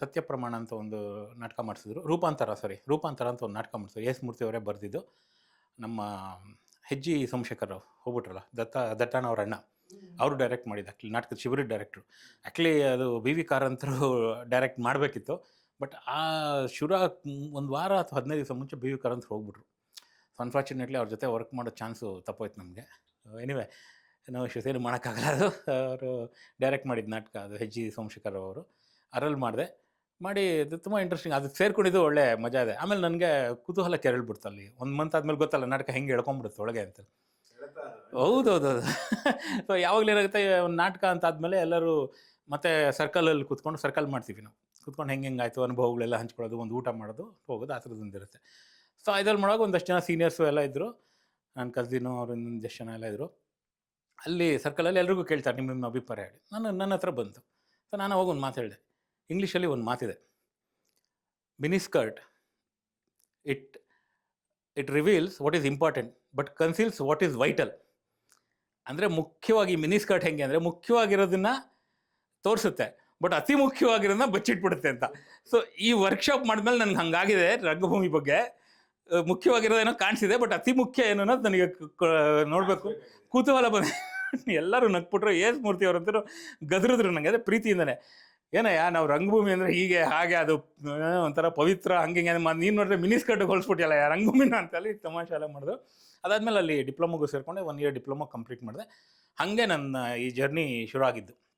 ಸತ್ಯಪ್ರಮಾಣ ಅಂತ ಒಂದು ನಾಟಕ ಮಾಡಿಸಿದ್ರು. ರೂಪಾಂತರ ಅಂತ ಒಂದು ನಾಟಕ ಮಾಡಿಸಿದ್ರು. ಎಸ್ ಮೂರ್ತಿ ಅವರೇ ಬರೆದಿದ್ದು. ನಮ್ಮ ಹೆಚ್ ಜಿ ಸೋಮಶೇಖರ್ ಹೋಗ್ಬಿಟ್ರಲ್ಲ, ದತ್ತಾನ ಅವ್ರ ಅಣ್ಣ, ಅವರು ಡೈರೆಕ್ಟ್ ಮಾಡಿದ್ದು. ಆ್ಯಕ್ಚುಲಿ ನಾಟಕದ ಶಿಬಿರದ ಡೈರೆಕ್ಟ್ರು. ಆ್ಯಕ್ಚುಲಿ ಅದು ವಿ ವಿ ಕಾರಂತರು ಡೈರೆಕ್ಟ್ ಮಾಡಬೇಕಿತ್ತು. ಬಟ್ ಆ ಶುರು ಒಂದು ವಾರ ಅಥವಾ 15 ದಿವಸ ಮುಂಚೆ ವಿ ವಿ ಕಾರಂತರು ಹೋಗ್ಬಿಟ್ರು. ಸೊ ಅನ್ಫಾರ್ಚುನೇಟ್ಲಿ ಅವ್ರ ಜೊತೆ ವರ್ಕ್ ಮಾಡೋ ಚಾನ್ಸು ತಪ್ಪೋಯ್ತು ನಮಗೆ. ಎನಿವೆ ನಾವು ಏನು ಮಾಡೋಕ್ಕಾಗಲ್ಲ. ಅದು ಅವರು ಡೈರೆಕ್ಟ್ ಮಾಡಿದ ನಾಟಕ ಅದು ಹೆಚ್ ಜಿ ಸೋಮಶೇಖರ್ ಅವರು. ಅದರಲ್ಲಿ ಮಾಡಿ ಅದು ತುಂಬ ಇಂಟ್ರೆಸ್ಟಿಂಗ್. ಅದಕ್ಕೆ ಸೇರ್ಕೊಂಡಿದ್ದು ಒಳ್ಳೆ ಮಜಾ ಇದೆ. ಆಮೇಲೆ ನನಗೆ ಕುತೂಹಲ ಕೆರಳ್ಬಿಡ್ತು. ಅಲ್ಲಿ 1 ಮಂತ್ ಆದಮೇಲೆ ಗೊತ್ತಲ್ಲ ನಾಟಕ ಹೆಂಗೆ ಎಳ್ಕೊಂಬಿಡುತ್ತೆ ಒಳಗೆ ಅಂತ. ಹೌದೌದು. ಸೊ ಯಾವಾಗಲೂ ಏನಾಗುತ್ತೆ, ಒಂದು ನಾಟಕ ಅಂತ ಆದಮೇಲೆ ಎಲ್ಲರೂ ಮತ್ತೆ ಸರ್ಕಲಲ್ಲಿ ಸರ್ಕಲ್ ಮಾಡ್ತೀವಿ ನಾವು. ಕೂತ್ಕೊಂಡು ಹೆಂಗಾಯಿತು ಅನುಭವಗಳೆಲ್ಲ ಹಂಚ್ಕೊಳ್ಳೋದು, ಒಂದು ಊಟ ಮಾಡೋದು, ಹೋಗೋದು, ಆ ಥರದ್ದೊಂದಿರುತ್ತೆ. ಸೊ ಇದ್ರಲ್ಲಿ ಮಾಡೋಕೆ ಒಂದಷ್ಟು ಜನ ಸೀನಿಯರ್ಸು ಎಲ್ಲ ಇದ್ದರು. ನನ್ನ ಕಸಿನು ಅವ್ರು ಇನ್ನೊಂದಷ್ಟು ಜನ ಎಲ್ಲ ಇದ್ದರು. ಅಲ್ಲಿ ಸರ್ಕಲಲ್ಲಿ ಎಲ್ರಿಗೂ ಕೇಳ್ತಾರೆ ನಿಮ್ಮ ಅಭಿಪ್ರಾಯ ಹೇಳಿ. ನನ್ನ ಹತ್ರ ಬಂತು. ಸೊ ನಾನು ಹೋಗಿ ಒಂದು ಮಾತು ಹೇಳಿದೆ. ಇಂಗ್ಲೀಷಲ್ಲಿ ಒಂದು ಮಾತಿದೆ, mini skirt it reveals what is important but conceals what is vital. ಅಂದರೆ ಮುಖ್ಯವಾಗಿ ಮಿನಿ ಸ್ಕರ್ಟ್ ಹೆಂಗೆ ಅಂದರೆ ಮುಖ್ಯವಾಗಿರೋದನ್ನು ತೋರಿಸುತ್ತೆ, ಬಟ್ ಅತಿ ಮುಖ್ಯವಾಗಿರೋದನ್ನ ಬಚ್ಚಿಟ್ಬಿಡುತ್ತೆ ಅಂತ. ಸೊ ಈ ವರ್ಕ್ಶಾಪ್ ಮಾಡಿದ್ಮೇಲೆ ನನಗೆ ಹಂಗಾಗಿದೆ ರಂಗಭೂಮಿ ಬಗ್ಗೆ. ಮುಖ್ಯವಾಗಿರೋದೇನೋ ಕಾಣಿಸಿದೆ, ಬಟ್ ಅತಿ ಮುಖ್ಯ ಏನು ಅನ್ನೋದು ನನಗೆ ನೋಡಬೇಕು ಕುತೂಹಲ ಬಂದೆ. ಎಲ್ಲರೂ ನಕ್ಬಿಟ್ರು. ಎಸ್ ಮೂರ್ತಿ ಅವರಂತರೂ ಗದರಿದ್ರು ನನಗೆ. ಅದೇ ಪ್ರೀತಿಯಿಂದನೇ, ಏನಯ್ಯ ನಾವು ರಂಗಭೂಮಿ ಅಂದರೆ ಹೀಗೆ ಹಾಗೆ ಅದು ಒಂಥರ ಪವಿತ್ರ ಹಂಗೆ ನೀನು ನೋಡಿದ್ರೆ ಮಿನಿ ಸ್ಕರ್ಟ್ಗೆ ಹೋಲಿಸ್ಬಿಟ್ಟಿಯಲ್ಲ ರಂಗಭೂಮಿನ ಅಂತೇಳಿ ತಮಾಷೆ ಎಲ್ಲ ಮಾಡಿದ್ರು. ಅದಾದಮೇಲೆ ಅಲ್ಲಿ ಡಿಪ್ಲೊಮೊಗೂ ಸೇರಿಕೊಂಡೆ. 1 ಇಯರ್ ಡಿಪ್ಲೊಮೊ ಕಂಪ್ಲೀಟ್ ಮಾಡಿದೆ. ಹಾಗೆ ನನ್ನ ಈ ಜರ್ನಿ ಶುರು ಆಗಿದ್ದು.